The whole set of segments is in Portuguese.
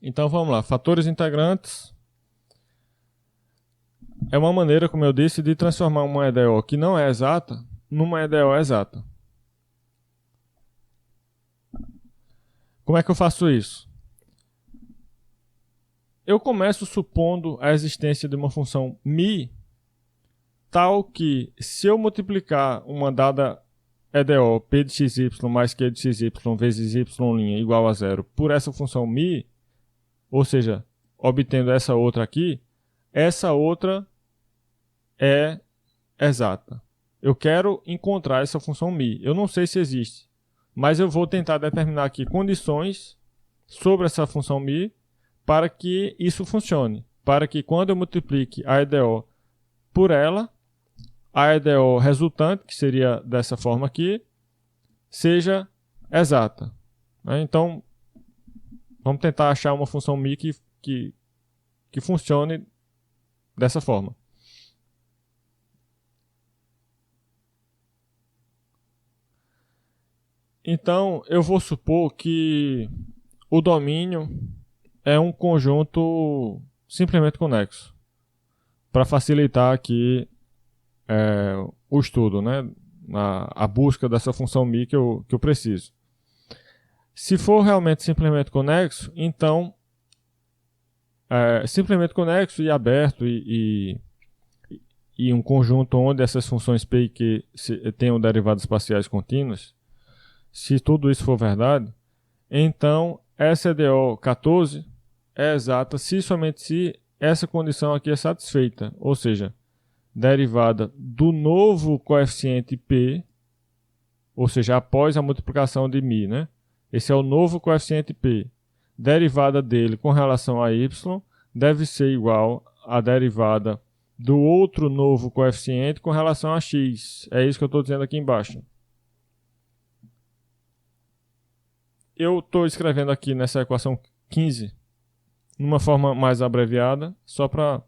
Então vamos lá, fatores integrantes é uma maneira, como eu disse, de transformar uma EDO que não é exata numa EDO exata. Como é que eu faço isso? Eu começo supondo a existência de uma função mi tal que, se eu multiplicar uma dada EDO p de xy mais q de xy vezes y' igual a zero por essa função mi, ou seja, obtendo essa outra aqui, essa outra é exata. Eu quero encontrar essa função mi. Eu não sei se existe, mas eu vou tentar determinar aqui condições sobre essa função mi para que isso funcione. Para que quando eu multiplique a EDO por ela, a EDO resultante, que seria dessa forma aqui, seja exata. Então, vamos tentar achar uma função mi que funcione dessa forma. Então, eu vou supor que o domínio é um conjunto simplesmente conexo, para facilitar aqui o estudo, né? A busca dessa função mi que eu preciso. Se for realmente simplesmente conexo, então simplesmente conexo e aberto e um conjunto onde essas funções p e q tenham derivadas parciais contínuas, se tudo isso for verdade, então essa EDO 14 é exata se somente se essa condição aqui é satisfeita, ou seja, derivada do novo coeficiente p, ou seja, após a multiplicação de mi, né? Esse é o novo coeficiente p. Derivada dele com relação a y deve ser igual à derivada do outro novo coeficiente com relação a x. É isso que eu estou dizendo aqui embaixo. Eu estou escrevendo aqui nessa equação 15 numa forma mais abreviada, só para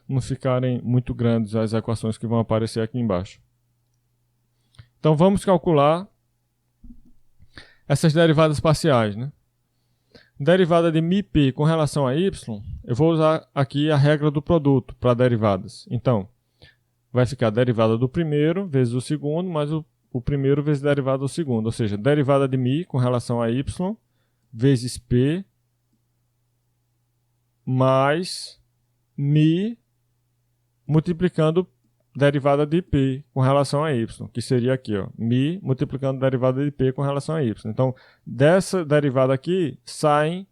não ficarem muito grandes as equações que vão aparecer aqui embaixo. Então vamos calcular essas derivadas parciais, né? Derivada de μp com relação a y, eu vou usar aqui a regra do produto para derivadas. Então, vai ficar a derivada do primeiro vezes o segundo, mais o primeiro vezes a derivada do segundo. Ou seja, derivada de mi com relação a y vezes p mais mi multiplicando derivada de p com relação a y, que seria aqui, ó, mi multiplicando derivada de p com relação a y. Então, dessa derivada aqui, saem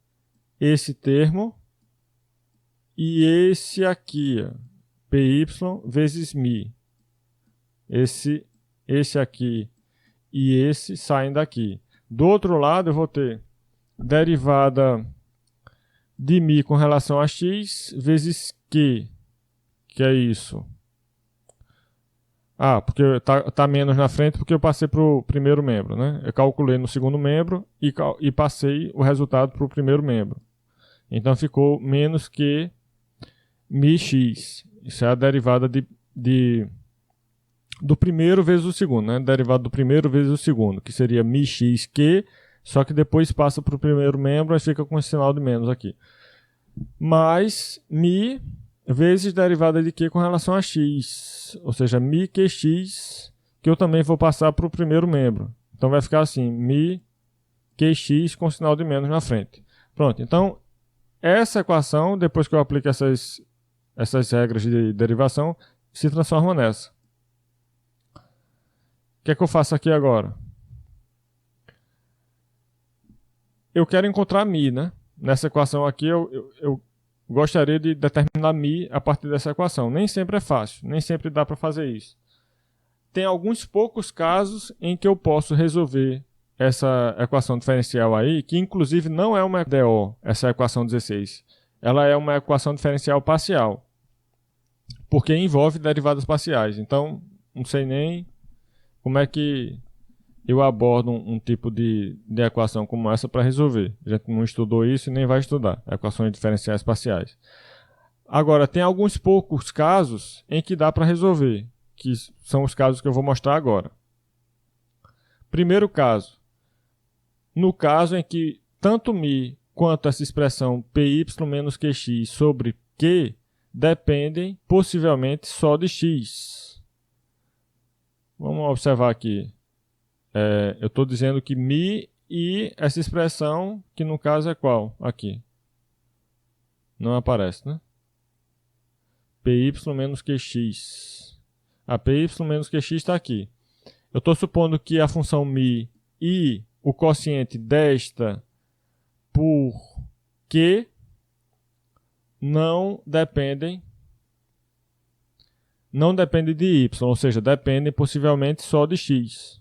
esse termo e esse aqui, ó, py vezes mi. Esse aqui e esse saem daqui. Do outro lado, eu vou ter derivada de mi com relação a x vezes q, que é isso. Porque tá menos na frente porque eu passei para o primeiro membro, né? Eu calculei no segundo membro e passei o resultado para o primeiro membro. Então ficou menos que μx. Isso é a derivada do primeiro vezes o segundo, né? Derivada do primeiro vezes o segundo, que seria μxq, só que depois passa para o primeiro membro e fica com esse sinal de menos aqui. Mais mi vezes derivada de q com relação a x, ou seja, mi qx, que eu também vou passar para o primeiro membro. Então vai ficar assim, mi qx com sinal de menos na frente. Pronto, então essa equação, depois que eu aplico essas regras de derivação, se transforma nessa. O que é que eu faço aqui agora? Eu quero encontrar mi, né? Nessa equação aqui eu gostaria de determinar mi a partir dessa equação. Nem sempre é fácil, nem sempre dá para fazer isso. Tem alguns poucos casos em que eu posso resolver essa equação diferencial aí, que inclusive não é uma EDO, essa equação 16. Ela é uma equação diferencial parcial, porque envolve derivadas parciais. Então, não sei nem como é que eu abordo um tipo de equação como essa para resolver. A gente não estudou isso e nem vai estudar equações diferenciais parciais. Agora, tem alguns poucos casos em que dá para resolver, que são os casos que eu vou mostrar agora. Primeiro caso, no caso em que tanto mi quanto essa expressão py menos qx sobre q dependem possivelmente só de x. Vamos observar aqui. Eu estou dizendo que mi e essa expressão, que no caso é qual? Aqui. Não aparece, né? py menos qx. A py menos qx está aqui. Eu estou supondo que a função mi e o quociente desta por q não dependem de y, ou seja, dependem possivelmente só de x.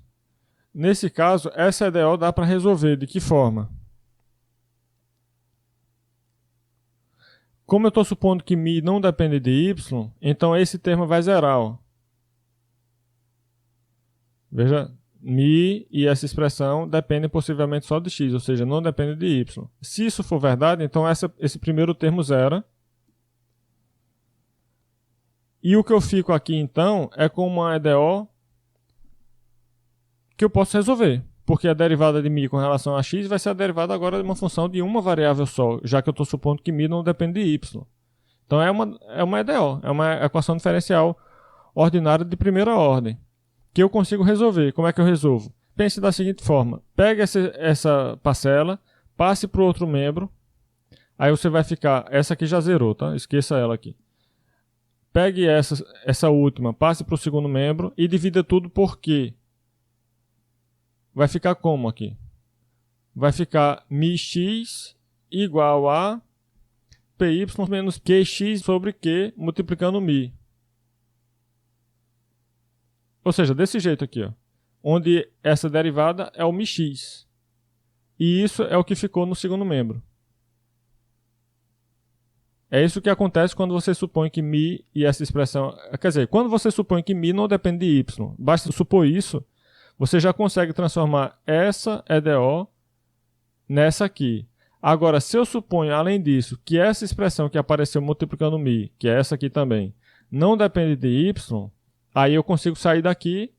Nesse caso, essa EDO dá para resolver. De que forma? Como eu estou supondo que mi não depende de y, então esse termo vai zerar. Ó. Veja, mi e essa expressão dependem possivelmente só de x, ou seja, não depende de y. Se isso for verdade, então esse primeiro termo zera. E o que eu fico aqui, então, é com uma EDO que eu posso resolver. Porque a derivada de mi com relação a x vai ser a derivada agora de uma função de uma variável só, já que eu estou supondo que mi não depende de y. Então é uma EDO, é uma equação diferencial ordinária de primeira ordem, que eu consigo resolver. Como é que eu resolvo? Pense da seguinte forma. Pegue essa parcela, passe para o outro membro, aí você vai ficar... Essa aqui já zerou, tá? Esqueça ela aqui. Pegue essa última, passe para o segundo membro e divida tudo por q. Vai ficar como aqui? Vai ficar μx igual a py menos qx sobre q multiplicando mi. Ou seja, desse jeito aqui, ó, onde essa derivada é o μx. E isso é o que ficou no segundo membro. É isso que acontece quando você supõe que mi e essa expressão... Quer dizer, quando você supõe que mi não depende de y, basta supor isso, você já consegue transformar essa EDO nessa aqui. Agora, se eu suponho, além disso, que essa expressão que apareceu multiplicando mi, que é essa aqui também, não depende de y, aí eu consigo sair daqui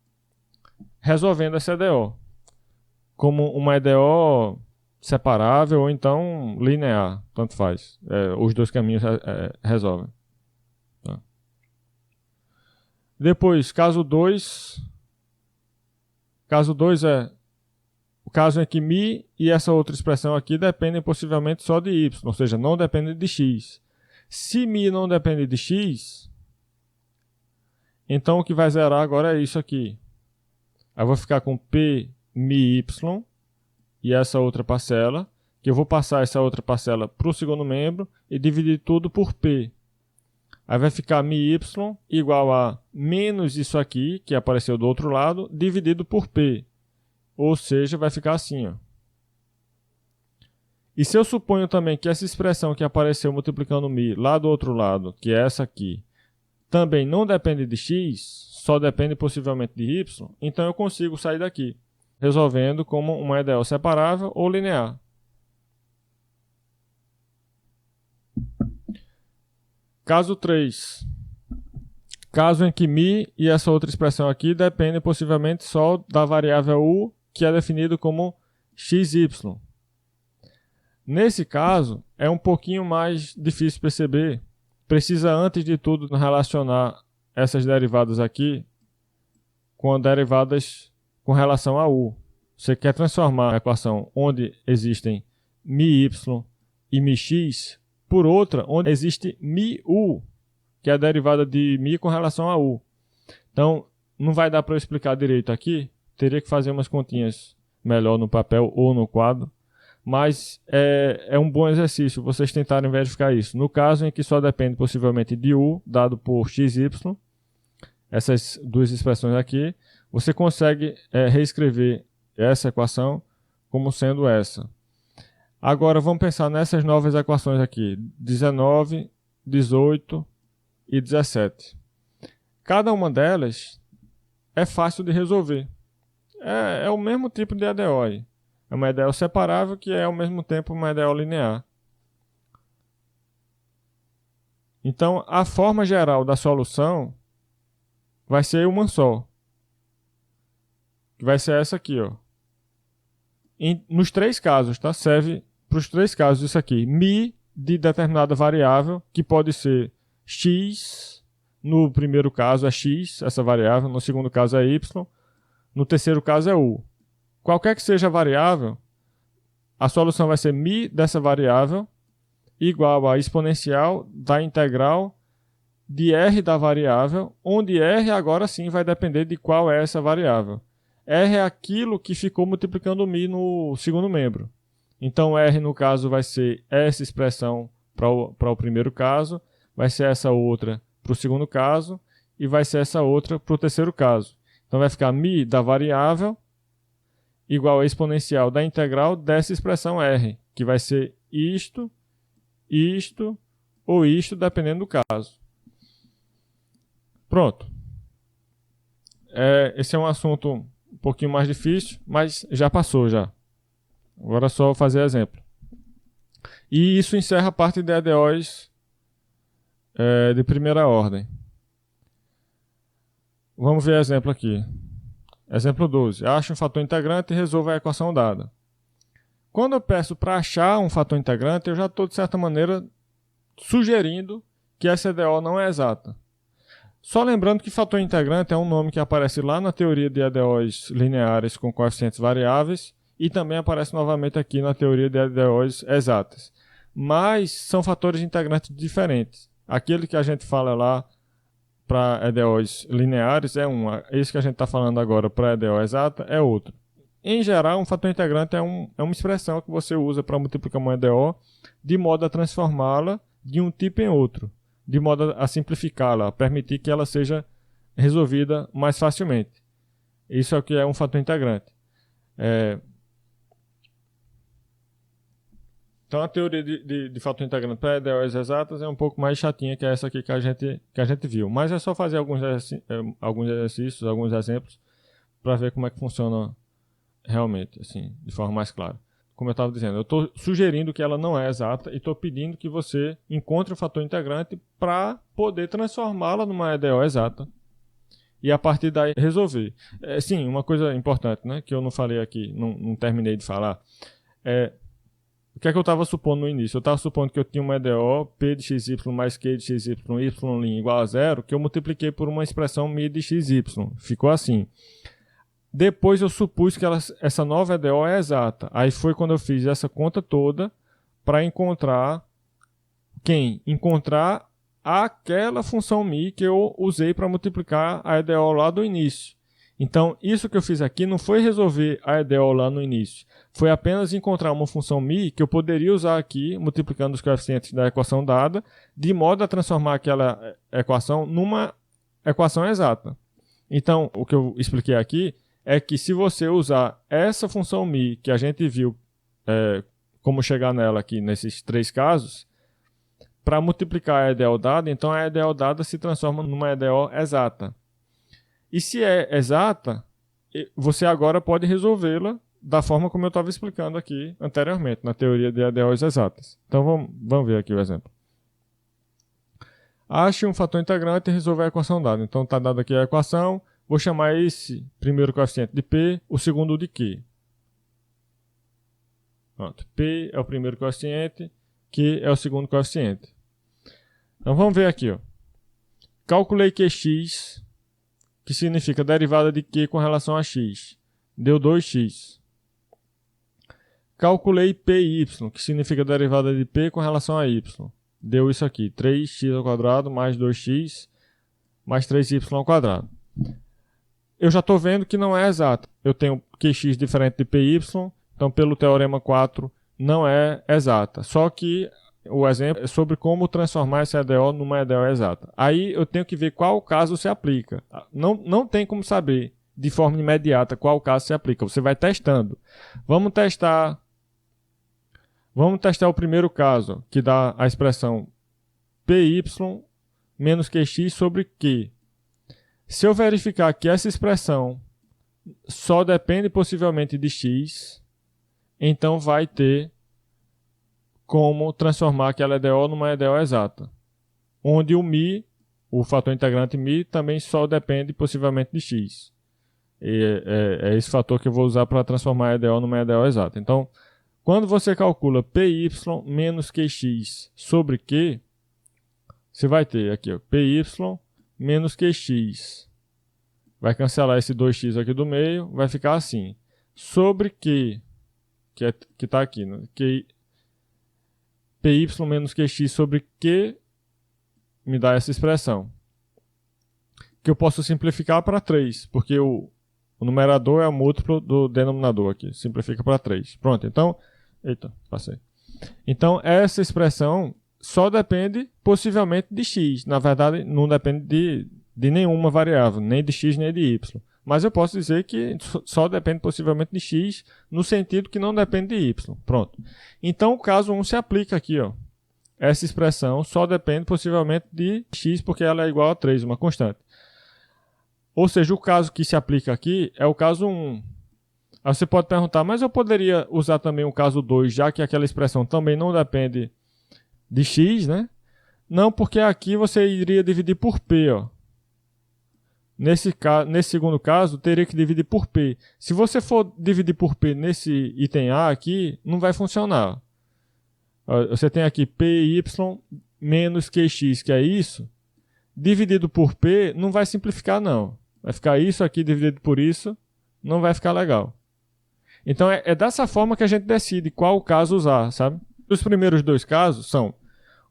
resolvendo essa EDO como uma EDO separável ou então linear, tanto faz. Os dois caminhos resolvem. Tá. Depois, caso 2. Caso 2 é o caso em que mi e essa outra expressão aqui dependem possivelmente só de y, ou seja, não dependem de x. Se mi não depende de x, então o que vai zerar agora é isso aqui. Aí eu vou ficar com p mi y e essa outra parcela, que eu vou passar essa outra parcela para o segundo membro e dividir tudo por p. Aí vai ficar mi y igual a menos isso aqui, que apareceu do outro lado, dividido por p. Ou seja, vai ficar assim. Ó. E se eu suponho também que essa expressão que apareceu multiplicando mi lá do outro lado, que é essa aqui, também não depende de x, só depende possivelmente de y, então eu consigo sair daqui, resolvendo como uma EDO separável ou linear. Caso 3. Caso em que mi e essa outra expressão aqui dependem possivelmente só da variável u, que é definido como xy. Nesse caso, é um pouquinho mais difícil perceber. Precisa, antes de tudo, relacionar essas derivadas aqui com derivadas com relação a u. Você quer transformar a equação onde existem mi y e mi x por outra onde existe mi u, que é a derivada de mi com relação a u. Então, não vai dar para eu explicar direito aqui. Teria que fazer umas continhas melhor no papel ou no quadro. Mas é um bom exercício vocês tentarem verificar isso. No caso em que só depende possivelmente de u, dado por xy, essas duas expressões aqui, você consegue reescrever essa equação como sendo essa. Agora vamos pensar nessas novas equações aqui, 19, 18 e 17. Cada uma delas é fácil de resolver. É o mesmo tipo de EDO aí. É uma EDO separável que é ao mesmo tempo uma EDO linear. Então, a forma geral da solução vai ser uma só. Que vai ser essa aqui, ó. Nos três casos, tá? Serve para os três casos isso aqui. Mi de determinada variável, que pode ser x, no primeiro caso é x, essa variável, no segundo caso é y, no terceiro caso é u. Qualquer que seja a variável, a solução vai ser mi dessa variável igual a exponencial da integral de r da variável, onde r agora sim vai depender de qual é essa variável. R é aquilo que ficou multiplicando mi no segundo membro. Então R no caso vai ser essa expressão para o primeiro caso, vai ser essa outra para o segundo caso e vai ser essa outra para o terceiro caso. Então vai ficar mi da variável igual a exponencial da integral dessa expressão R, que vai ser isto, isto ou isto, dependendo do caso. Pronto. Esse é um assunto um pouquinho mais difícil, mas já passou já. Agora é só fazer exemplo. E isso encerra a parte de EDOs de primeira ordem. Vamos ver exemplo aqui. Exemplo 12. Ache um fator integrante e resolva a equação dada. Quando eu peço para achar um fator integrante, eu já estou, de certa maneira, sugerindo que essa EDO não é exata. Só lembrando que fator integrante é um nome que aparece lá na teoria de EDOs lineares com coeficientes variáveis e também aparece novamente aqui na teoria de EDOs exatas. Mas são fatores integrantes diferentes. Aquele que a gente fala lá para EDOs lineares é um. Esse que a gente está falando agora para EDO exata é outro. Em geral, um fator integrante é uma expressão que você usa para multiplicar uma EDO de modo a transformá-la de um tipo em outro, de modo a simplificá-la, a permitir que ela seja resolvida mais facilmente. Isso é o que é um fator integrante. Então a teoria de fator integrante para EDOs exatas é um pouco mais chatinha que essa aqui que a gente viu. Mas é só fazer alguns exercícios, alguns exemplos, para ver como é que funciona realmente, assim, de forma mais clara. Como eu estava dizendo, eu estou sugerindo que ela não é exata e estou pedindo que você encontre o fator integrante para poder transformá-la numa EDO exata e a partir daí resolver. Sim, uma coisa importante, né, que eu não falei aqui, não terminei de falar, o que é que eu estava supondo no início? Eu estava supondo que eu tinha uma EDO P de xy mais Q de xy, y' igual a zero, que eu multipliquei por uma expressão mi de xy. Ficou assim. Depois eu supus que essa nova EDO é exata. Aí foi quando eu fiz essa conta toda para encontrar encontrar aquela função mi que eu usei para multiplicar a EDO lá do início. Então, isso que eu fiz aqui não foi resolver a EDO lá no início. Foi apenas encontrar uma função mi que eu poderia usar aqui, multiplicando os coeficientes da equação dada, de modo a transformar aquela equação numa equação exata. Então, o que eu expliquei aqui é que se você usar essa função mi que a gente viu como chegar nela aqui nesses três casos, para multiplicar a EDO dada, então a EDO dada se transforma numa EDO exata. E se é exata, você agora pode resolvê-la da forma como eu estava explicando aqui anteriormente, na teoria de EDOs exatas. Então vamos ver aqui o exemplo. Ache um fator integrante e resolva a equação dada. Então está dada aqui a equação. Vou chamar esse primeiro coeficiente de P, o segundo de Q. Pronto. P é o primeiro coeficiente, Q é o segundo coeficiente. Então vamos ver aqui. Calculei QX, que significa derivada de Q com relação a X. Deu 2x. Calculei PY, que significa derivada de P com relação a Y. Deu isso aqui, 3x² mais 2x mais 3y². Eu já estou vendo que não é exato. Eu tenho QX diferente de PY, então pelo teorema 4 não é exata. Só que o exemplo é sobre como transformar essa EDO numa EDO exata. Aí eu tenho que ver qual caso se aplica. Não tem como saber de forma imediata qual caso se aplica. Você vai testando. Vamos testar o primeiro caso, que dá a expressão PY menos QX sobre Q. Se eu verificar que essa expressão só depende possivelmente de X, então vai ter como transformar aquela EDO numa EDO exata. Onde o mi, o fator integrante mi, também só depende possivelmente de X. É esse fator que eu vou usar para transformar a EDO numa EDO exata. Então, Quando você calcula PY menos QX sobre Q, você vai ter aqui, ó, PY menos QX. Vai cancelar esse 2x aqui do meio, vai ficar assim. Sobre Q, que está aqui, né? PY menos QX sobre Q me dá essa expressão. Que eu posso simplificar para 3, porque o numerador é o múltiplo do denominador aqui. Simplifica para 3. Pronto, então... Eita, passei. Então, essa expressão só depende, possivelmente, de x. Na verdade, não depende de nenhuma variável, nem de x, nem de y. Mas eu posso dizer que só depende, possivelmente, de x, no sentido que não depende de y. Pronto. Então, o caso 1 se aplica aqui, ó. Essa expressão só depende, possivelmente, de x, porque ela é igual a 3, uma constante. Ou seja, o caso que se aplica aqui é o caso 1. Aí você pode perguntar, mas eu poderia usar também o caso 2, já que aquela expressão também não depende de x, né? Não, porque aqui você iria dividir por p, ó. Nesse segundo caso, teria que dividir por p. Se você for dividir por p nesse item A aqui, não vai funcionar. Você tem aqui py menos qx, que é isso. Dividido por p, não vai simplificar, não. Vai ficar isso aqui dividido por isso, não vai ficar legal. Então é dessa forma que a gente decide qual caso usar, sabe? Os primeiros dois casos são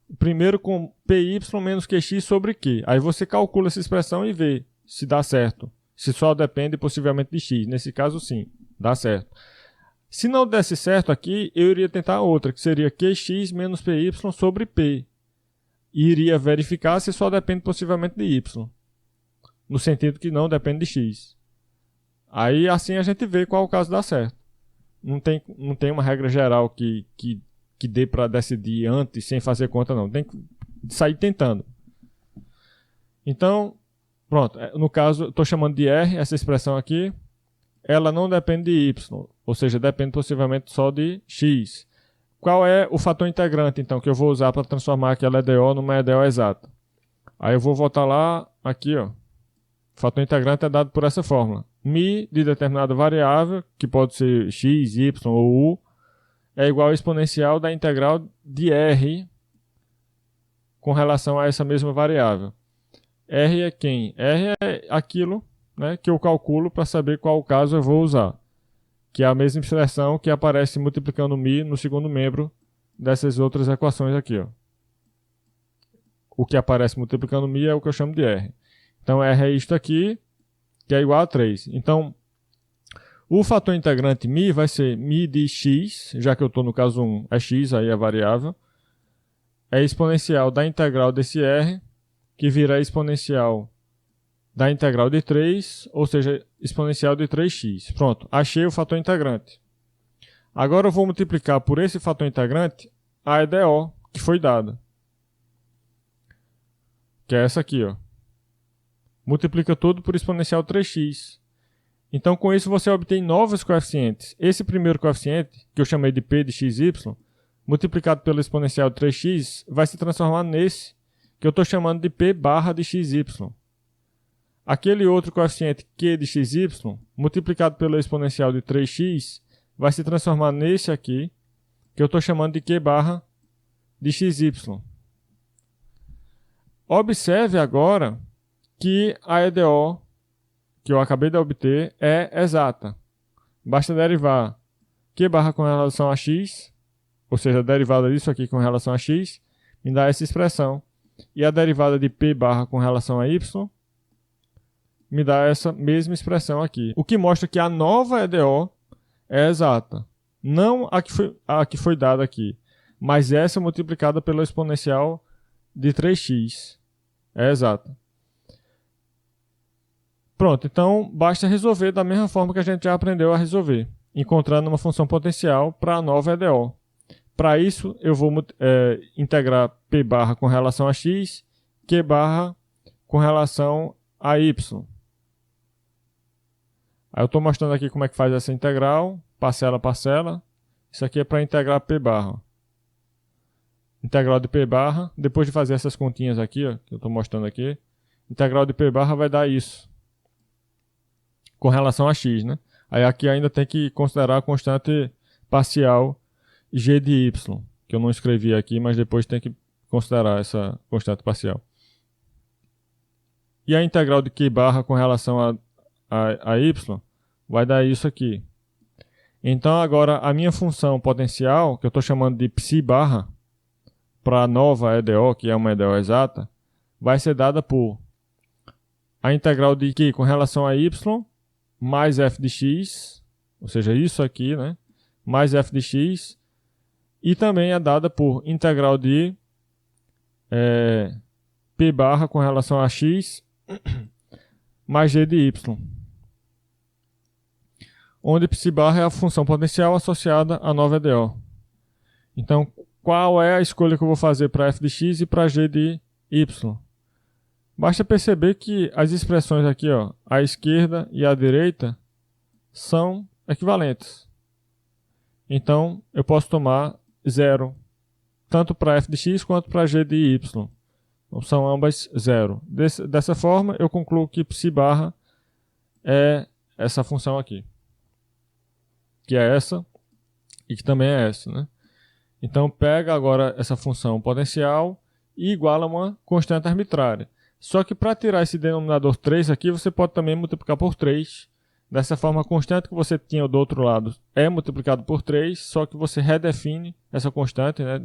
o primeiro com py menos qx sobre q. Aí você calcula essa expressão e vê se dá certo. Se só depende possivelmente de x. Nesse caso, sim, dá certo. Se não desse certo aqui, eu iria tentar outra, que seria qx menos py sobre p. E iria verificar se só depende possivelmente de y. No sentido que não depende de x. Aí assim a gente vê qual caso dá certo. Não tem uma regra geral que dê para decidir antes sem fazer conta, não. Tem que sair tentando. Então, pronto. No caso, estou chamando de R, essa expressão aqui. Ela não depende de y, ou seja, depende possivelmente só de x. Qual é o fator integrante, então, que eu vou usar para transformar aquela EDO numa EDO exata? Aí eu vou voltar lá, aqui, ó. O fator integrante é dado por essa fórmula. Mi de determinada variável, que pode ser x, y ou u, é igual ao exponencial da integral de r com relação a essa mesma variável. R é quem? R é aquilo, né, que eu calculo para saber qual caso eu vou usar. Que é a mesma expressão que aparece multiplicando mi no segundo membro dessas outras equações aqui, ó. O que aparece multiplicando mi é o que eu chamo de R. Então, R é isto aqui, que é igual a 3. Então, o fator integrante mi vai ser mi de x, já que eu estou no caso 1, é x, aí é a variável. É exponencial da integral desse R, que vira exponencial da integral de 3, ou seja, exponencial de 3x. Pronto, achei o fator integrante. Agora eu vou multiplicar por esse fator integrante a EDO, que foi dada. Que é essa aqui, ó. Multiplica tudo por exponencial 3x. Então, com isso, você obtém novos coeficientes. Esse primeiro coeficiente, que eu chamei de p de xy, multiplicado pelo exponencial 3x, vai se transformar nesse, que eu estou chamando de p barra de xy. Aquele outro coeficiente q de xy, multiplicado pelo exponencial de 3x, vai se transformar nesse aqui, que eu estou chamando de q barra de xy. Observe agora que a EDO que eu acabei de obter é exata. Basta derivar q barra com relação a x, ou seja, a derivada disso aqui com relação a x, me dá essa expressão. E a derivada de p barra com relação a y me dá essa mesma expressão aqui. O que mostra que a nova EDO é exata. Não a que foi dada aqui, mas essa multiplicada pelo exponencial de 3x. É exata. Pronto, então basta resolver da mesma forma que a gente já aprendeu a resolver, encontrando uma função potencial para a nova EDO. Para isso, eu vou integrar p barra com relação a x, q barra com relação a y. Aí eu estou mostrando aqui como é que faz essa integral, parcela a parcela. Isso aqui é para integrar p barra. Integral de p barra, depois de fazer essas continhas aqui, ó, que eu estou mostrando aqui, integral de p barra vai dar isso, com relação a x, né? Aí aqui ainda tem que considerar a constante parcial g de y, que eu não escrevi aqui, mas depois tem que considerar essa constante parcial. E a integral de q barra com relação a y vai dar isso aqui. Então agora a minha função potencial, que eu estou chamando de psi barra, para a nova EDO, que é uma EDO exata, vai ser dada por a integral de q com relação a y mais f de x, ou seja, isso aqui, né? Mais f de x, e também é dada por integral de p barra com relação a x mais g de y, onde psi barra é a função potencial associada à nova EDO. Então, qual é a escolha que eu vou fazer para f de x e para g de y? Basta perceber que as expressões aqui, ó, à esquerda e à direita, são equivalentes. Então, eu posso tomar 0, tanto para f de x quanto para g de y. Então, são ambas 0. Dessa forma, eu concluo que psi barra é essa função aqui, que é essa e que também é essa, né? Então, pega agora essa função potencial e iguala uma constante arbitrária. Só que para tirar esse denominador 3 aqui, você pode também multiplicar por 3. Dessa forma, a constante que você tinha do outro lado é multiplicado por 3, só que você redefine essa constante, né?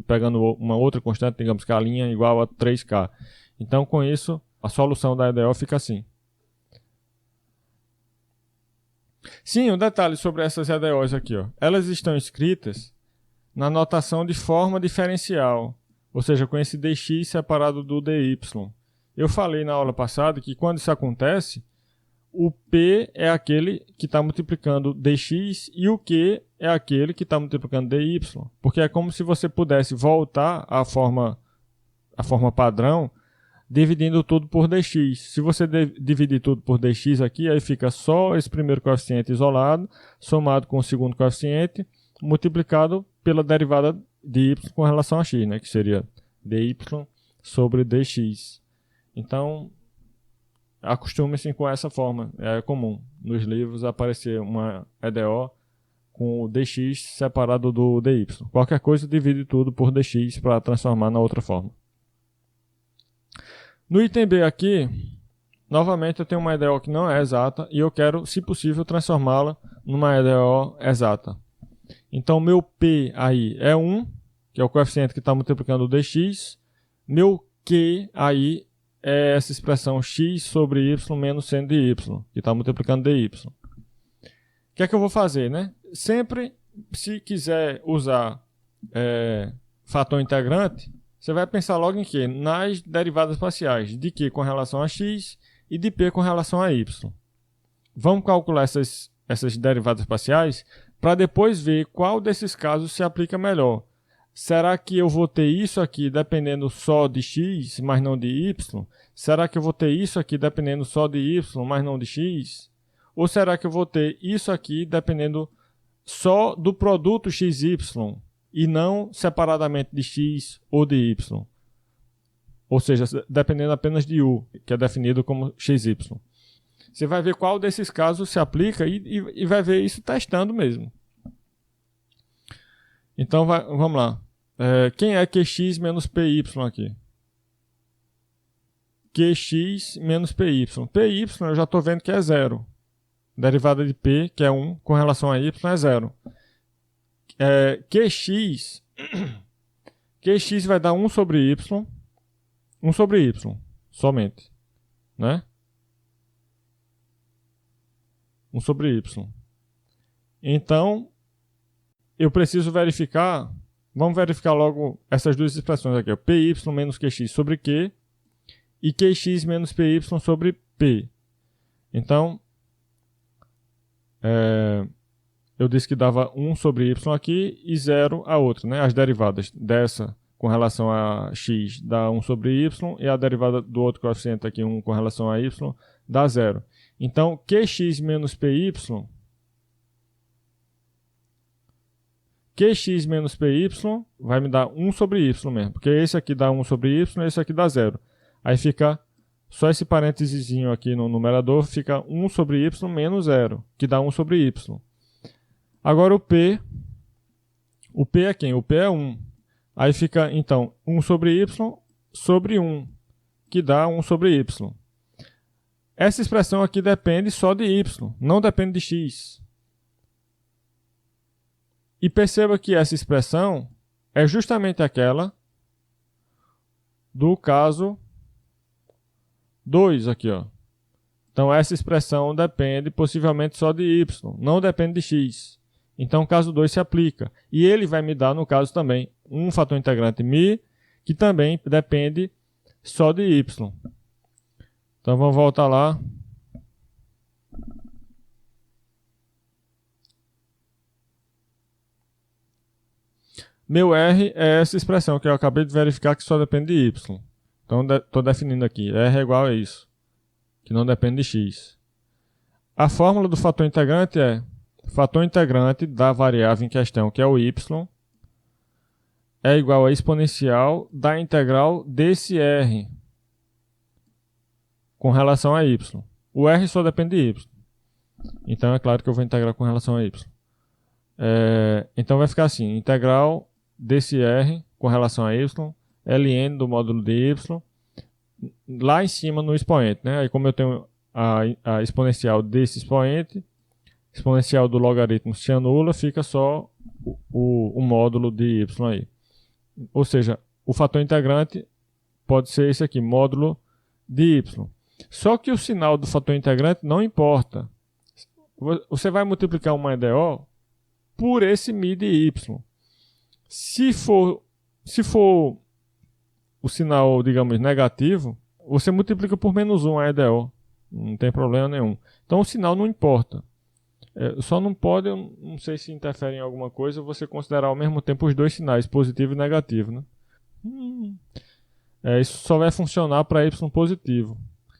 Pegando uma outra constante, digamos que a linha é igual a 3k. Então, com isso, a solução da EDO fica assim. Sim, um detalhe sobre essas EDOs aqui, ó. Elas estão escritas na notação de forma diferencial, ou seja, com esse dx separado do dy. Eu falei na aula passada que quando isso acontece, o p é aquele que está multiplicando dx e o q é aquele que está multiplicando dy, porque é como se você pudesse voltar à forma padrão, dividindo tudo por dx. Se você dividir tudo por dx aqui, aí fica só esse primeiro coeficiente isolado, somado com o segundo coeficiente, multiplicado pela derivada de y com relação a x, né, que seria dy sobre dx. Então, acostume-se com essa forma. É comum nos livros aparecer uma EDO com o dx separado do dy. Qualquer coisa divide tudo por dx para transformar na outra forma. No item B aqui, novamente eu tenho uma EDO que não é exata e eu quero, se possível, transformá-la numa EDO exata. Então, meu P aí é 1, que é o coeficiente que está multiplicando o dx. Meu Q aí é essa expressão x sobre y menos seno de y, que está multiplicando dy. O que é que eu vou fazer, né? Sempre, se quiser usar fator integrante, você vai pensar logo em quê? Nas derivadas parciais, de q com relação a x e de p com relação a y. Vamos calcular essas derivadas parciais para depois ver qual desses casos se aplica melhor. Será que eu vou ter isso aqui dependendo só de x, mas não de y? Será que eu vou ter isso aqui dependendo só de y, mas não de x? Ou será que eu vou ter isso aqui dependendo só do produto xy e não separadamente de x ou de y? Ou seja, dependendo apenas de u, que é definido como xy. Você vai ver qual desses casos se aplica e vai ver isso testando mesmo. Então, vamos lá. Quem é qx menos py aqui? Qx menos py. Py eu já estou vendo que é 0. Derivada de p, que é 1, com relação a y é 0. Qx vai dar 1 sobre y. 1 sobre y, somente. Né? 1 sobre y. Então, eu preciso verificar. Vamos verificar logo essas duas expressões aqui. Ó, py menos qx sobre q e qx menos py sobre p. Então, eu disse que dava 1 sobre y aqui e 0 a outra. Né? As derivadas dessa com relação a x dá 1 sobre y e a derivada do outro coeficiente aqui, 1 com relação a y, dá 0. Então, qx menos py... Qx menos py vai me dar 1 sobre y mesmo, porque esse aqui dá 1 sobre y e esse aqui dá 0. Aí fica só esse parênteses aqui no numerador, fica 1 sobre y menos 0, que dá 1 sobre y. Agora o p O P é quem? O P é 1. Aí fica, então, 1 sobre y sobre 1, que dá 1 sobre y. Essa expressão aqui depende só de y, não depende de x. E perceba que essa expressão é justamente aquela do caso 2 aqui, ó. Então essa expressão depende possivelmente só de y, não depende de x. Então o caso 2 se aplica. E ele vai me dar, no caso também, um fator integrante μ, que também depende só de y. Então vamos voltar lá. Meu R é essa expressão que eu acabei de verificar que só depende de y. Então estou definindo aqui. R é igual a isso, que não depende de x. A fórmula do fator integrante é fator integrante da variável em questão, que é o y, é igual a exponencial da integral desse R com relação a y. O R só depende de y. Então é claro que eu vou integrar com relação a y. Então vai ficar assim, integral desse R com relação a y, ln do módulo de y, lá em cima no expoente, né? Aí como eu tenho a exponencial desse expoente, exponencial do logaritmo se anula, fica só o módulo de y aí. Ou seja, o fator integrante pode ser esse aqui, módulo de y. Só que o sinal do fator integrante não importa. Você vai multiplicar uma EDO por esse μ de y. Se for o sinal, digamos, negativo, você multiplica por -1 a EDO. Não tem problema nenhum. Então o sinal não importa. Só não pode, eu não sei se interfere em alguma coisa, você considerar ao mesmo tempo os dois sinais, positivo e negativo, né? Isso só vai funcionar para y positivo.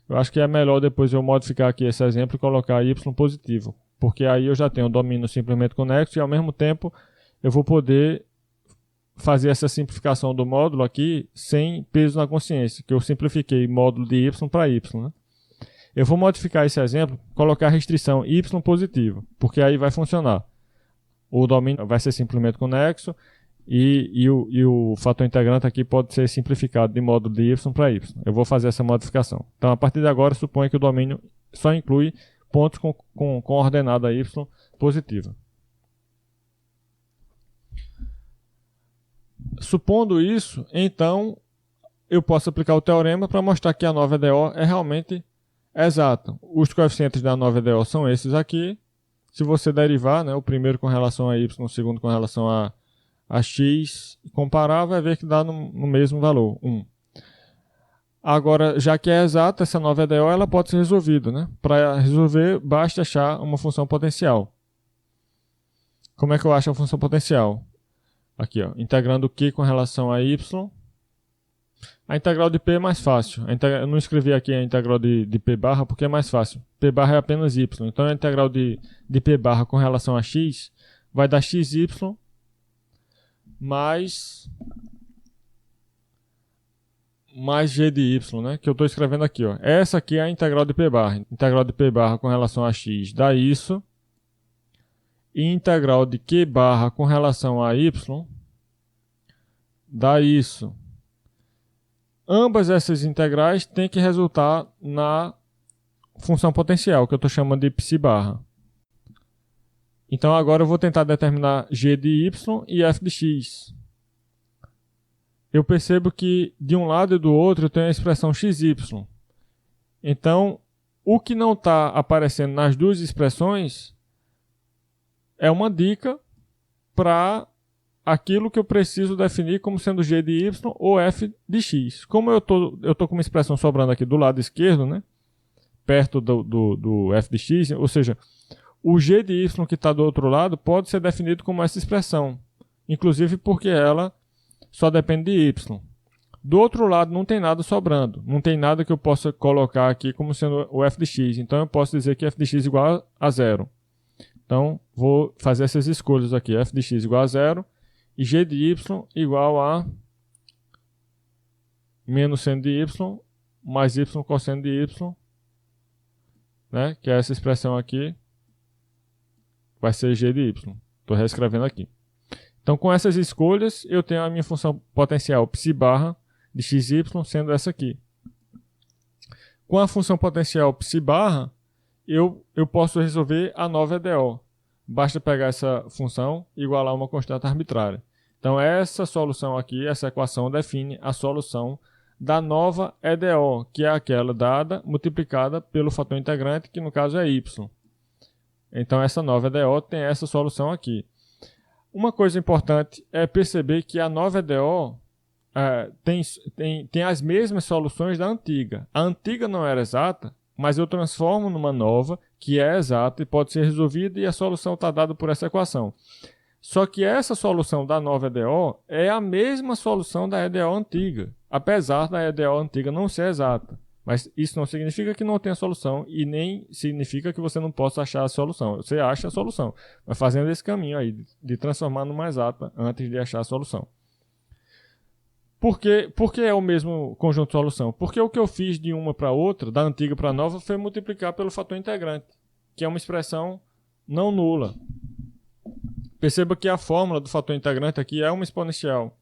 Eu acho que é melhor depois eu modificar aqui esse exemplo e colocar y positivo. Porque aí eu já tenho o domínio simplesmente conexo e ao mesmo tempo eu vou poder fazer essa simplificação do módulo aqui sem peso na consciência, que eu simplifiquei módulo de y para y, né? Eu vou modificar esse exemplo, colocar a restrição y positivo, porque aí vai funcionar. O domínio vai ser simplesmente conexo e o fator integrante aqui pode ser simplificado de módulo de y para y. Eu vou fazer essa modificação. Então, a partir de agora, suponha que o domínio só inclui pontos com ordenada y positiva. Supondo isso, então eu posso aplicar o teorema para mostrar que a nova EDO é realmente exata. Os coeficientes da nova EDO são esses aqui. Se você derivar, né, o primeiro com relação a y, o segundo com relação a x, comparar, vai ver que dá no mesmo valor, 1. Agora, já que é exata, essa nova EDO ela pode ser resolvida, né? Para resolver, basta achar uma função potencial. Como é que eu acho a função potencial? Aqui, ó, integrando Q com relação a y. A integral de P é mais fácil. Eu não escrevi aqui a integral de P barra porque é mais fácil. P barra é apenas y. Então a integral de P barra com relação a x vai dar xy mais g de y, né? Que eu estou escrevendo aqui, ó. Essa aqui é a integral de P barra. Integral de P barra com relação a x dá isso. E integral de Q barra com relação a y dá isso. Ambas essas integrais têm que resultar na função potencial, que eu estou chamando de psi barra. Então agora eu vou tentar determinar g de y e f de x. Eu percebo que de um lado e do outro eu tenho a expressão xy. Então, o que não está aparecendo nas duas expressões é uma dica para aquilo que eu preciso definir como sendo g de y ou f de x. Como eu tô com uma expressão sobrando aqui do lado esquerdo, né, perto do f de x, ou seja, o g de y que está do outro lado pode ser definido como essa expressão, inclusive porque ela só depende de y. Do outro lado não tem nada sobrando, não tem nada que eu possa colocar aqui como sendo o f de x, então eu posso dizer que f de x é igual a 0. Então, vou fazer essas escolhas aqui, f de x igual a 0 e g de y igual a menos seno de y mais y cosseno de y, né? Que é essa expressão aqui, vai ser g de y. Estou reescrevendo aqui. Então, com essas escolhas, eu tenho a minha função potencial psi barra de xy sendo essa aqui. Com a função potencial psi barra, eu posso resolver a nova EDO. Basta pegar essa função e igualar uma constante arbitrária. Então, essa solução aqui, essa equação, define a solução da nova EDO, que é aquela dada multiplicada pelo fator integrante, que no caso é y. Então, essa nova EDO tem essa solução aqui. Uma coisa importante é perceber que a nova EDO tem as mesmas soluções da antiga. A antiga não era exata, mas eu transformo numa nova, que é exata e pode ser resolvida, e a solução está dada por essa equação. Só que essa solução da nova EDO é a mesma solução da EDO antiga, apesar da EDO antiga não ser exata. Mas isso não significa que não tenha solução e nem significa que você não possa achar a solução. Você acha a solução, mas fazendo esse caminho aí de transformar numa exata antes de achar a solução. Por que é o mesmo conjunto de solução? Porque o que eu fiz de uma para outra, da antiga para a nova, foi multiplicar pelo fator integrante, que é uma expressão não nula. Perceba que a fórmula do fator integrante aqui é uma exponencial.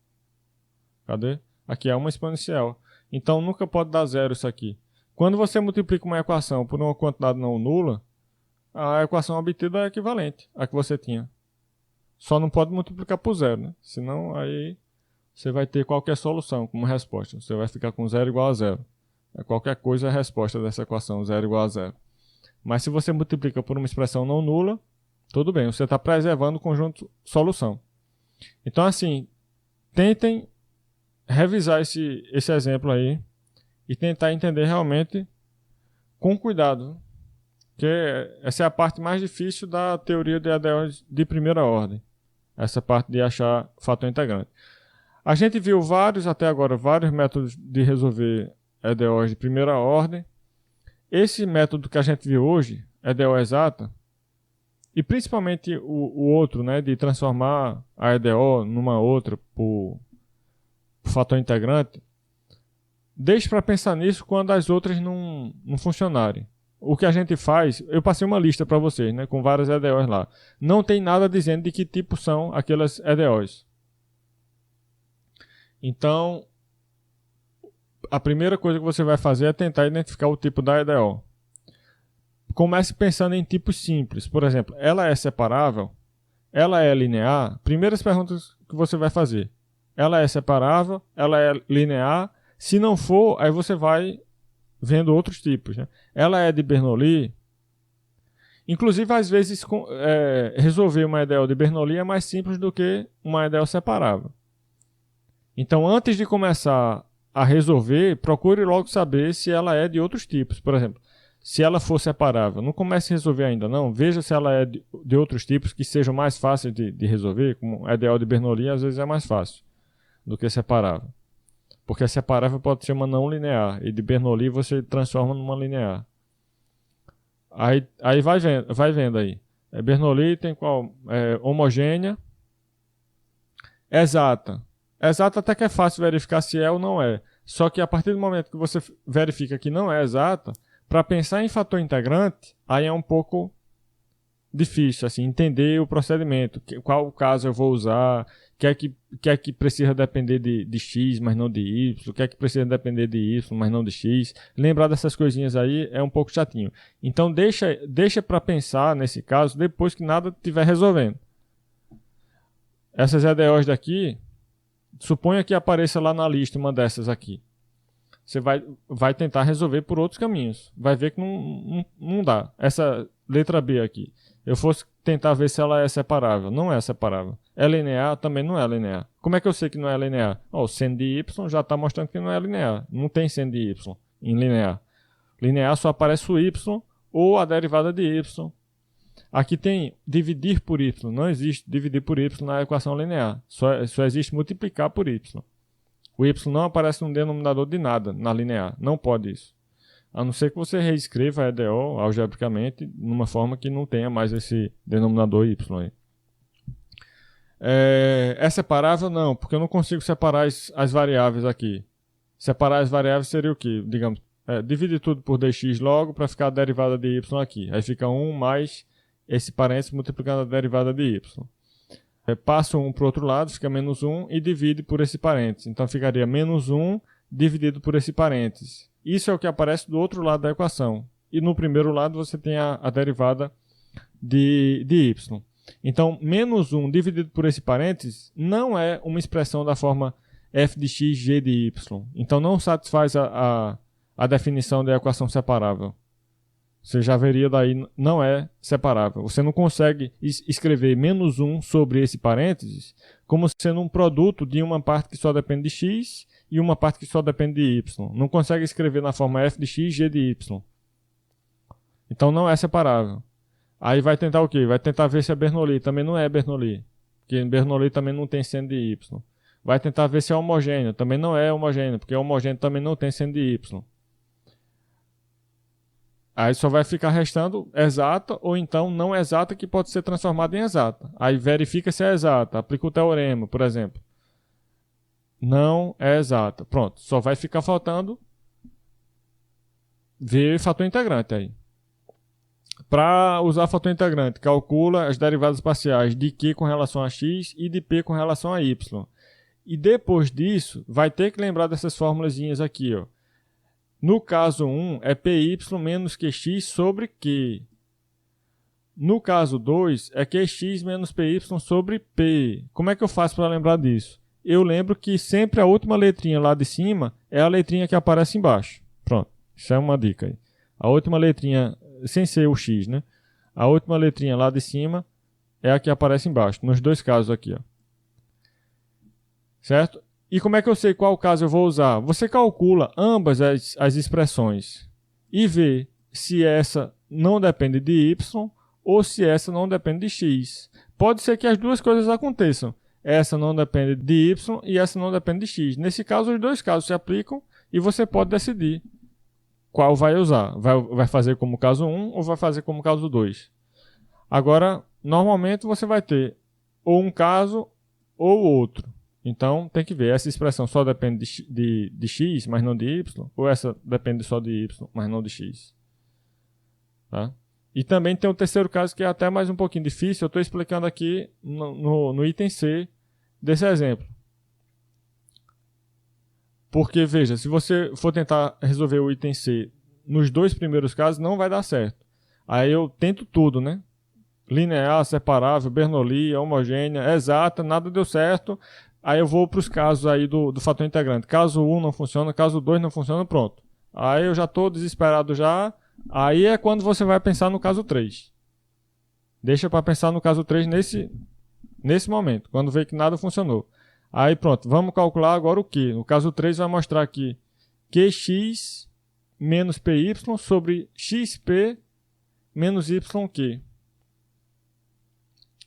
Cadê? Aqui é uma exponencial. Então nunca pode dar zero isso aqui. Quando você multiplica uma equação por uma quantidade não nula, a equação obtida é equivalente à que você tinha. Só não pode multiplicar por zero, né? Senão aí você vai ter qualquer solução como resposta. Você vai ficar com zero igual a zero. Qualquer coisa é a resposta dessa equação, zero igual a zero. Mas se você multiplica por uma expressão não nula, tudo bem, você está preservando o conjunto solução. Então assim, tentem revisar esse exemplo aí e tentar entender realmente com cuidado, que essa é a parte mais difícil da teoria de EDOs de primeira ordem, essa parte de achar fator integrante. A gente viu até agora vários métodos de resolver EDOs de primeira ordem. Esse método que a gente viu hoje, EDO exata, e principalmente o outro, né, de transformar a EDO numa outra por fator integrante, deixe para pensar nisso quando as outras não funcionarem. O que a gente faz, eu passei uma lista para vocês, né, com várias EDOs lá. Não tem nada dizendo de que tipo são aquelas EDOs. Então, a primeira coisa que você vai fazer é tentar identificar o tipo da EDO. Comece pensando em tipos simples. Por exemplo, ela é separável? Ela é linear? Primeiras perguntas que você vai fazer. Ela é separável? Ela é linear? Se não for, aí você vai vendo outros tipos, né? Ela é de Bernoulli? Inclusive, às vezes, resolver uma EDO de Bernoulli é mais simples do que uma EDO separável. Então, antes de começar a resolver, procure logo saber se ela é de outros tipos. Por exemplo, se ela for separável, não comece a resolver ainda não. Veja se ela é de outros tipos que sejam mais fáceis de resolver, como a EDO de Bernoulli às vezes é mais fácil do que separável. Porque a separável pode ser uma não linear, e de Bernoulli você transforma numa linear. Aí vai vendo aí. Bernoulli tem qual? Homogênea. Exata. Exata até que é fácil verificar se é ou não é. Só que a partir do momento que você verifica que não é exata, para pensar em fator integrante, aí é um pouco difícil assim, entender o procedimento, qual caso eu vou usar, o que é que precisa depender de x, mas não de y, o que é que precisa depender de y, mas não de x. Lembrar dessas coisinhas aí é um pouco chatinho. Então deixa para pensar nesse caso depois que nada estiver resolvendo. Essas EDOs daqui, suponha que apareça lá na lista uma dessas aqui. Você vai tentar resolver por outros caminhos. Vai ver que não dá. Essa letra B aqui. Eu fosse tentar ver se ela é separável. Não é separável. É linear? Também não é linear. Como é que eu sei que não é linear? O seno de y já está mostrando que não é linear. Não tem seno de y em linear. Linear só aparece o y ou a derivada de y. Aqui tem dividir por y. Não existe dividir por y na equação linear. Só existe multiplicar por y. O y não aparece no denominador de nada na linear. Não pode isso. A não ser que você reescreva a EDO algebricamente numa forma que não tenha mais esse denominador y aí. É separável? Não, porque eu não consigo separar as variáveis aqui. Separar as variáveis seria o quê? Digamos, divide tudo por dx logo para ficar a derivada de y aqui. Aí fica 1 mais esse parênteses multiplicando a derivada de y. Passa 1 para o outro lado, fica menos 1 e divide por esse parênteses. Então ficaria menos 1 dividido por esse parênteses. Isso é o que aparece do outro lado da equação. E no primeiro lado você tem a derivada de y. Então, menos 1 dividido por esse parênteses não é uma expressão da forma f de x, g de y. Então, não satisfaz a definição da equação separável. Você já veria daí, não é separável. Você não consegue escrever menos 1 sobre esse parênteses como sendo um produto de uma parte que só depende de x e uma parte que só depende de y. Não consegue escrever na forma f de x, g de y. Então não é separável. Aí vai tentar o quê? Vai tentar ver se é Bernoulli. Também não é Bernoulli. Porque Bernoulli também não tem seno de y. Vai tentar ver se é homogêneo. Também não é homogêneo, porque homogêneo também não tem seno de y. Aí só vai ficar restando exata ou então não exata, que pode ser transformada em exata. Aí verifica se é exata. Aplica o teorema, por exemplo. Não é exata. Pronto. Só vai ficar faltando ver fator integrante aí. Para usar fator integrante, calcula as derivadas parciais de Q com relação a X e de P com relação a Y. E depois disso, vai ter que lembrar dessas formulazinhas aqui, ó. No caso 1, é PY menos QX sobre Q. No caso 2, é QX menos PY sobre P. Como é que eu faço para lembrar disso? Eu lembro que sempre a última letrinha lá de cima é a letrinha que aparece embaixo. Pronto, isso é uma dica aí. A última letrinha, sem ser o X, né? A última letrinha lá de cima é a que aparece embaixo, nos dois casos aqui, ó. Certo? E como é que eu sei qual caso eu vou usar? Você calcula ambas as expressões e vê se essa não depende de y ou se essa não depende de x. Pode ser que as duas coisas aconteçam. Essa não depende de y e essa não depende de x. Nesse caso, os dois casos se aplicam e você pode decidir qual vai usar. Vai fazer como caso 1 ou vai fazer como caso 2. Agora, normalmente você vai ter ou um caso ou outro. Então, tem que ver, essa expressão só depende de x, mas não de y, ou essa depende só de y, mas não de x. Tá? E também tem o terceiro caso, que é até mais um pouquinho difícil, eu estou explicando aqui no item C desse exemplo. Porque, veja, se você for tentar resolver o item C nos dois primeiros casos, não vai dar certo. Aí eu tento tudo, né? Linear, separável, Bernoulli, homogênea, exata, nada deu certo. Aí eu vou para os casos aí do fator integrante. Caso 1 não funciona, caso 2 não funciona, pronto. Aí eu já estou desesperado já. Aí é quando você vai pensar no caso 3. Deixa para pensar no caso 3 nesse momento, quando vê que nada funcionou. Aí pronto, vamos calcular agora o Q. No caso 3 vai mostrar aqui QX menos PY sobre XP menos YQ.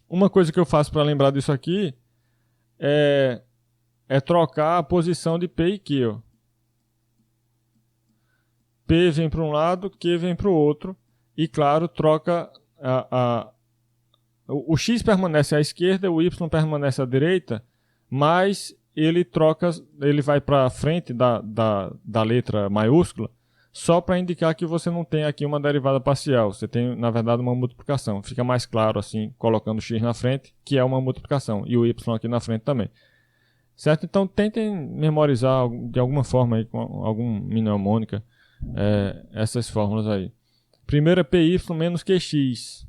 Uma coisa que eu faço para lembrar disso aqui é trocar a posição de P e Q. Ó. P vem para um lado, Q vem para o outro. E claro, troca o X permanece à esquerda, o Y permanece à direita, mas ele vai para a frente da letra maiúscula só para indicar que você não tem aqui uma derivada parcial. Você tem, na verdade, uma multiplicação. Fica mais claro assim, colocando o x na frente, que é uma multiplicação. E o y aqui na frente também. Certo? Então, tentem memorizar de alguma forma, aí, com alguma mnemônica, essas fórmulas aí. Primeiro é py menos qx.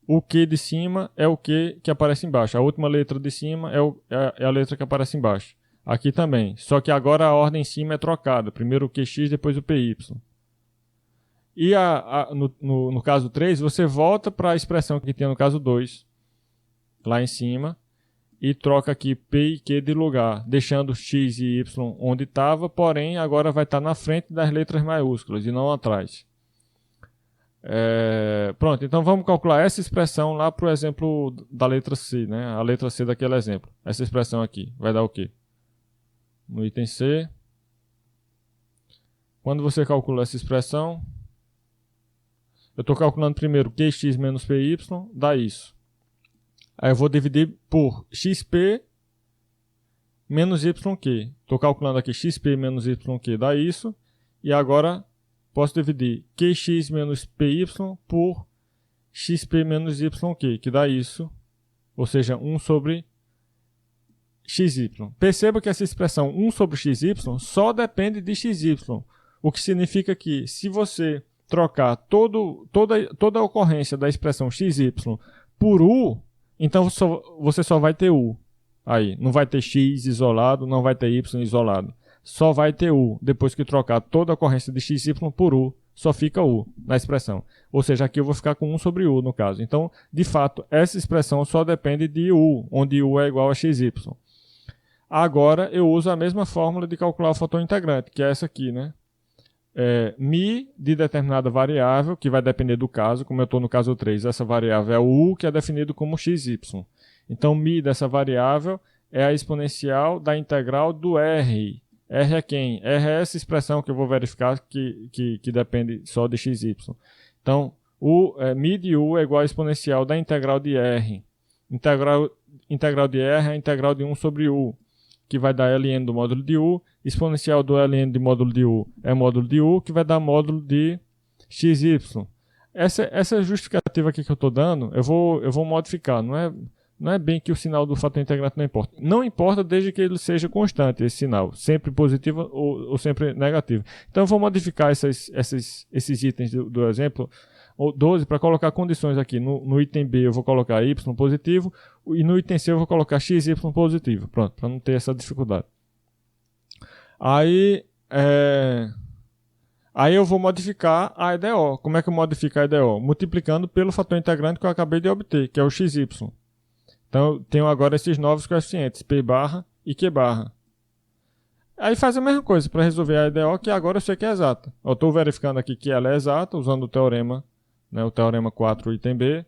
O Q de cima é o Q que aparece embaixo. A última letra de cima é a letra que aparece embaixo. Aqui também. Só que agora a ordem em cima é trocada. Primeiro o QX, depois o PY. E no caso 3, você volta para a expressão que tem no caso 2. Lá em cima. E troca aqui P e Q de lugar. Deixando X e Y onde estava. Porém, agora vai estar na frente das letras maiúsculas e não atrás. Pronto, então vamos calcular essa expressão lá para o exemplo da letra C. Né? A letra C daquele exemplo. Essa expressão aqui. Vai dar o quê? No item C, quando você calcula essa expressão, eu estou calculando primeiro QX menos PY, dá isso. Aí eu vou dividir por XP menos YQ. Estou calculando aqui XP menos YQ, dá isso. E agora posso dividir QX menos PY por XP menos YQ, que dá isso ou seja, 1 sobre xy. Perceba que essa expressão 1 sobre xy só depende de xy, o que significa que se você trocar toda a ocorrência da expressão xy por u, então você só vai ter u. Aí, não vai ter x isolado, não vai ter y isolado. Só vai ter u. Depois que trocar toda a ocorrência de xy por u, só fica u na expressão. Ou seja, aqui eu vou ficar com 1 sobre u no caso. Então, de fato, essa expressão só depende de u, onde u é igual a xy. Agora, eu uso a mesma fórmula de calcular o fator integrante, que é essa aqui, né? Mi de determinada variável, que vai depender do caso, como eu estou no caso 3, essa variável é o u, que é definido como xy. Então, mi dessa variável é a exponencial da integral do r. R é quem? R é essa expressão que eu vou verificar que depende só de xy. Então, mi de u é igual a exponencial da integral de r. Integral de r é a integral de 1 sobre u, que vai dar ln do módulo de u. Exponencial do ln de módulo de u é módulo de u, que vai dar módulo de xy. Essa justificativa aqui que eu estou dando, eu vou modificar. Não é bem que o sinal do fator integrante não importa. Não importa desde que ele seja constante, esse sinal. Sempre positivo ou sempre negativo. Então eu vou modificar esses itens do exemplo 12 para colocar condições aqui. No item B eu vou colocar y positivo e no item C eu vou colocar xy positivo. Pronto, para não ter essa dificuldade. Aí eu vou modificar a EDO. Como é que eu modifico a EDO? Multiplicando pelo fator integrante que eu acabei de obter, que é o xy. Então, eu tenho agora esses novos coeficientes, P barra e Q barra. Aí faz a mesma coisa para resolver a EDO, que agora eu sei que é exata. Eu estou verificando aqui que ela é exata, usando o teorema, né, o teorema 4, item B.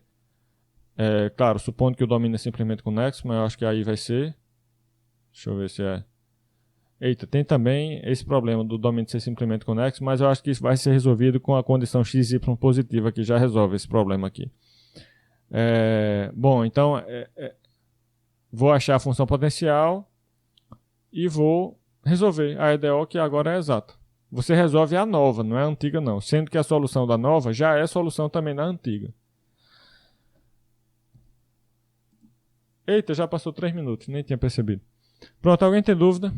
Claro, supondo que o domínio é simplesmente conexo, mas eu acho que aí vai ser. Deixa eu ver se é. Eita, tem também esse problema do domínio ser simplesmente conexo, mas eu acho que isso vai ser resolvido com a condição xy positiva, que já resolve esse problema aqui. Bom, então vou achar a função potencial e vou resolver a EDO, que agora é exata. Você resolve a nova, não é a antiga não, sendo que a solução da nova já é solução também na antiga. Eita, já passou 3 minutos, nem tinha percebido. Pronto, alguém tem dúvida?